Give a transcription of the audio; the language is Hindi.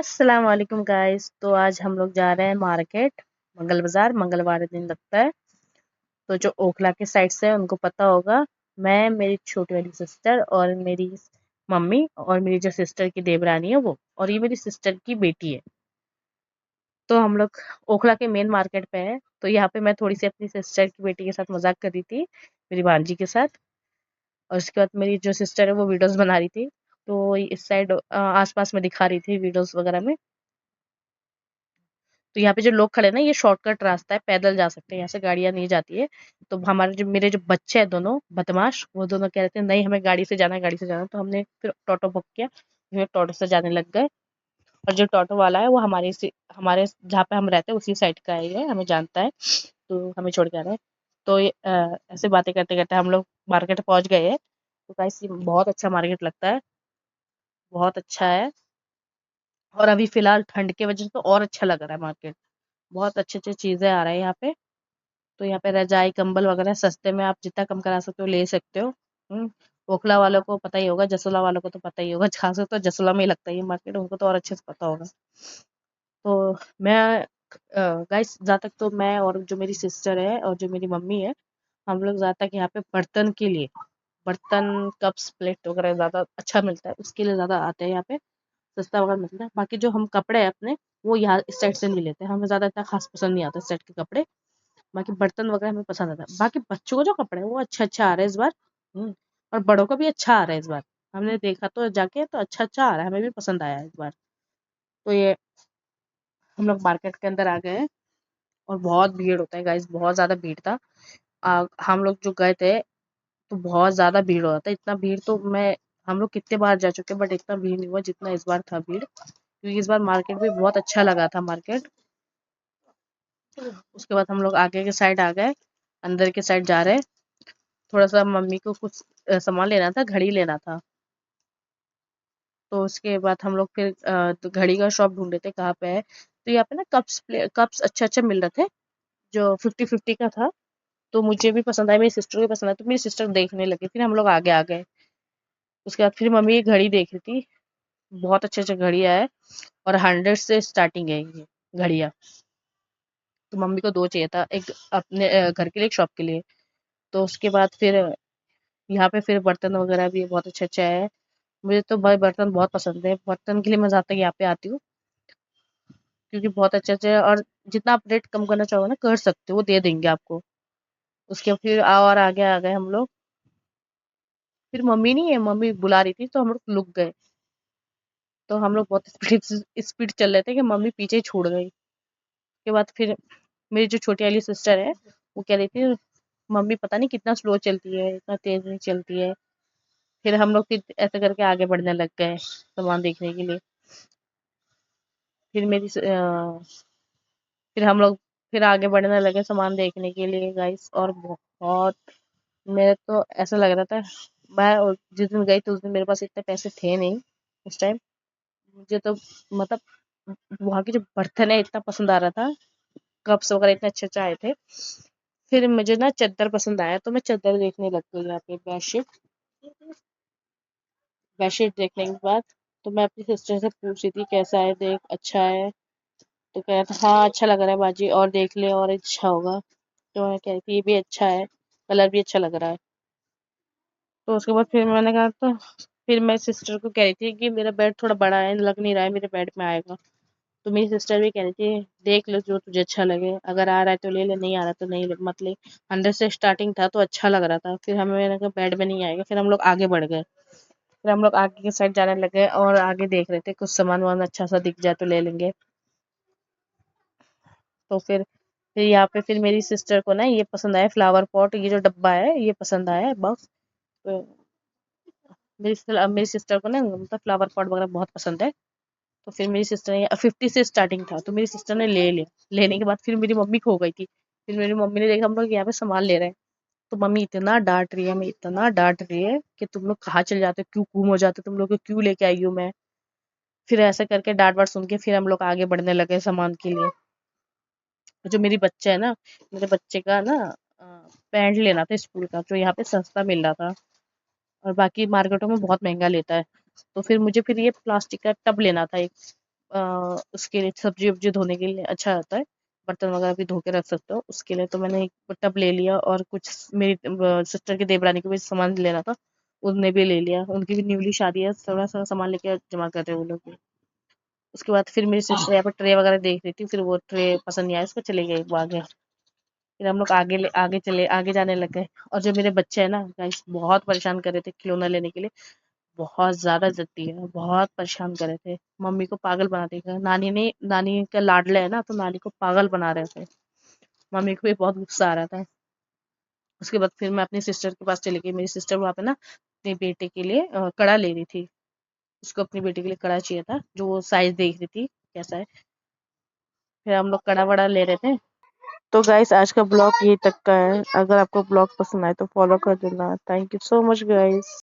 अस्सलाम वालेकुम गाइस। तो आज हम लोग जा रहे हैं मार्केट, मंगल बाजार। मंगलवार दिन लगता है। तो जो ओखला के साइड से है उनको पता होगा। मैं, मेरी छोटी वाली सिस्टर और मेरी मम्मी और मेरी जो सिस्टर की देवरानी है वो, और ये मेरी सिस्टर की बेटी है। तो हम लोग ओखला के मेन मार्केट पे है। तो यहाँ पे मैं थोड़ी सी अपनी सिस्टर की बेटी के साथ मजाक कर रही थी, मेरी भांजी के साथ। और उसके बाद मेरी जो सिस्टर है वो वीडियोस बना रही थी। तो इस साइड आसपास में दिखा रही थी वीडियोस वगैरह में। तो यहाँ पे जो लोग खड़े हैं ना, ये शॉर्टकट रास्ता है, पैदल जा सकते हैं, यहाँ से गाड़ियाँ नहीं जाती है। तो हमारे जो मेरे जो बच्चे हैं दोनों बदमाश, वो दोनों कह रहे थे नहीं हमें गाड़ी से जाना है, गाड़ी से जाना है। तो हमने फिर टोटो बुक किया, फिर टोटो से जाने लग गए। और जो टोटो वाला है वो हमारे जहाँ पे हम रहते हैं उसी साइड का ही है, हमें जानता है। तो हमें छोड़ के आ रहा है। तो ऐसे बातें करते करते हम लोग मार्केट पहुंच गए हैं। तो गाइस ये बहुत अच्छा मार्केट लगता है, बहुत अच्छा है। और अभी फिलहाल ठंड की वजह से तो और अच्छा लग रहा है मार्केट। बहुत अच्छी अच्छी चीजें आ रही है यहाँ पे। तो यहाँ पे रजाई कंबल वगैरह सस्ते में आप जितना कम करा सकते हो ले सकते हो। ओखला वालों को पता ही होगा, जसोला वालों को तो पता ही होगा, खास तो जसोला में ही लगता है ये मार्केट, उनको तो और अच्छे से पता होगा। तो मैं गाइस जहाँ तक तो मैं और जो मेरी सिस्टर है और जो मेरी मम्मी है, हम लोग ज़्यादा तक यहाँ पे बर्तन के लिए, बर्तन कप्स प्लेट वगैरह ज़्यादा अच्छा मिलता है उसके लिए ज़्यादा आते हैं यहाँ पे। सस्ता वगैरह मिलता है। बाकी जो हम कपड़े हैं अपने, वो यहाँ इस साइड से नहीं लेते, हमें ज़्यादा इतना खास पसंद नहीं आता इस साइड के कपड़े। बाकी बर्तन वगैरह हमें पसंद आता है। बाकी बच्चों को जो कपड़े हैं वो अच्छा अच्छा आ रहा है इस बार। और बड़ों का भी अच्छा आ रहा है इस बार। हमने देखा तो जाके तो अच्छा अच्छा आ रहा है, हमें भी पसंद आया है इस बार। तो ये हम लोग मार्केट के अंदर आ गए हैं। और बहुत भीड़ होता है गाइस, बहुत ज़्यादा भीड़ था। हम लोग जो गए थे तो बहुत ज़्यादा भीड़ हो रहा था। इतना भीड़ तो मैं, हम लोग कितने बार जा चुके हैं बट इतना भीड़ नहीं हुआ जितना इस बार था भीड़, क्योंकि इस बार मार्केट भी बहुत अच्छा लगा था मार्केट। उसके बाद हम लोग आगे के साइड आ गए, अंदर के साइड जा रहे हैं। थोड़ा सा मम्मी को कुछ सामान लेना था, घड़ी लेना था। तो उसके बाद हम लोग फिर तो घड़ी का शॉप ढूंढ रहे थे कहाँ पे है। तो यहाँ पे ना कप्स अच्छे अच्छे मिल रहे थे, जो 50-50 का था। तो मुझे भी पसंद आया, मेरी सिस्टर को भी पसंद आया, तो मेरी सिस्टर देखने लगी, फिर हम लोग आगे आ गए। उसके बाद फिर मम्मी ये घड़ी देख रही थी। बहुत अच्छे अच्छे घड़ियाँ है, और 100 से स्टार्टिंग है ये घड़ियाँ। तो मम्मी को दो चाहिए था, एक अपने घर के लिए, एक शॉप के लिए। तो उसके बाद फिर यहाँ पे फिर बर्तन वगैरह भी बहुत अच्छा अच्छा है। मुझे तो भाई बर्तन बहुत पसंद है, बर्तन के लिए मैं ज़्यादा यहाँ पे आती हूँ, क्योंकि बहुत अच्छे अच्छे है। और जितना आप रेट कम करना चाहो ना कर सकते हो, वो दे देंगे आपको। उसके फिर और आगे आ गए हम लोग। फिर मम्मी नहीं है, मम्मी बुला रही थी तो हम लोग लुक गए। तो हम लोग बहुत स्पीड स्पीड चल रहे थे कि मम्मी पीछे ही छूट गई। उसके बाद फिर मेरी जो छोटी वाली सिस्टर है वो कह रही थी मम्मी पता नहीं कितना स्लो चलती है, इतना तेज नहीं चलती है। फिर हम लोग फिर ऐसे करके आगे बढ़ने लग गए सामान देखने के लिए। फिर फिर हम लोग फिर आगे बढ़ने लगे सामान देखने के लिए गाइस। और बहुत, मेरे तो ऐसा लग रहा था, मैं जिस दिन गई थी उस दिन मेरे पास इतने पैसे थे नहीं उस टाइम। मुझे तो मतलब वहाँ के जो बर्तन है इतना पसंद आ रहा था, कप्स वगैरह इतने अच्छे अच्छे आए थे। फिर मुझे ना चादर पसंद आया तो मैं चादर देखने लग गई यहाँ पे, बेडशीट। बेडशीट देखने के बाद तो मैं अपनी सिस्टर से पूछ रही थी कैसा है, देख अच्छा है। तो कह रहा था हाँ अच्छा लग रहा है बाजी, और देख ले और अच्छा होगा। तो मैं कह रही थी ये भी अच्छा है, कलर भी अच्छा लग रहा है। तो उसके बाद फिर मैंने कहा, तो फिर मैं सिस्टर को कह रही थी कि मेरा बेड थोड़ा बड़ा है, लग नहीं रहा है मेरे बेड में आएगा। तो मेरी सिस्टर भी कह रही थी देख लो जो तुझे अच्छा लगे, अगर आ रहा है तो ले ले, नहीं आ रहा तो नहीं ले, मत ले। 100 से स्टार्टिंग था तो अच्छा लग रहा था। फिर हमें मैंने कहा बेड में नहीं आएगा, फिर हम लोग आगे बढ़ गए। फिर हम लोग आगे के साइड जाने लगे और आगे देख रहे थे कुछ सामान वामान अच्छा सा दिख जाए तो ले लेंगे। तो फिर यहाँ पे फिर मेरी सिस्टर को ना ये पसंद आया, फ्लावर पॉट, ये जो डब्बा है ये पसंद आया है बॉक्स। तो मेरी सिस्टर को ना मतलब फ्लावर पॉट वगैरह बहुत पसंद है। तो फिर मेरी सिस्टर ने 50 से स्टार्टिंग था तो मेरी सिस्टर ने ले लिया। लेने के बाद फिर मेरी मम्मी खो गई थी। फिर मेरी मम्मी ने देखा हम लोग यहाँ पे सामान ले रहे हैं। तो मम्मी इतना डांट रही है, हमें इतना डांट रही है कि तुम लोग कहाँ चले जाते हो, क्यों गुम हो जाते हो, तुम लोग को क्यों लेके आई हूँ मैं। फिर ऐसा करके डांट वाट सुन के फिर हम लोग आगे बढ़ने लगे सामान के लिए। जो मेरी बच्चा है ना, मेरे बच्चे का ना पैंट लेना था स्कूल का, जो यहाँ पे सस्ता मिल रहा था, और बाकी मार्केटों में बहुत महंगा लेता है। तो फिर मुझे फिर ये प्लास्टिक का टब लेना था एक, उसके लिए सब्जी-वब्जी धोने के लिए अच्छा रहता है। बर्तन वगैरह भी धो के रख सकते हो। उसके लिए तो मैंने एक टब ले लिया और कुछ मेरी सिस्टर की देवरानी को भी सामान लेना था, उनने भी ले लिया। उनकी भी न्यूली शादी है, थोड़ा-सा सामान लेके जमा कर रहे हैं वो लोग भी। उसके बाद फिर मेरी सिस्टर यहाँ पे ट्रे वगैरह देख रही थी, फिर वो ट्रे पसंद नहीं आया, उसको चले गई वो आगे। फिर हम लोग आगे जाने लग गए। और जो मेरे बच्चे हैं ना गाइस, बहुत परेशान कर रहे थे खिलौना लेने के लिए। बहुत ज़्यादा ज़िद्दी है, बहुत परेशान कर रहे थे। मम्मी को पागल बना देगा। नानी का लाडला है ना, तो नानी को पागल बना रहे थे। मम्मी को भी बहुत गुस्सा आ रहा था। उसके बाद फिर मैं अपनी सिस्टर के पास चली गई। मेरी सिस्टर वहाँ पे ना अपने बेटे के लिए कड़ा ले रही थी। उसको अपनी बेटी के लिए कड़ा चाहिए था, जो वो साइज़ देख रही थी कैसा है। फिर हम लोग कड़ा-वड़ा ले रहे थे। तो गाइस आज का ब्लॉग यहीं तक का है। अगर आपको ब्लॉग पसंद आए तो फॉलो कर देना। Thank you so much guys.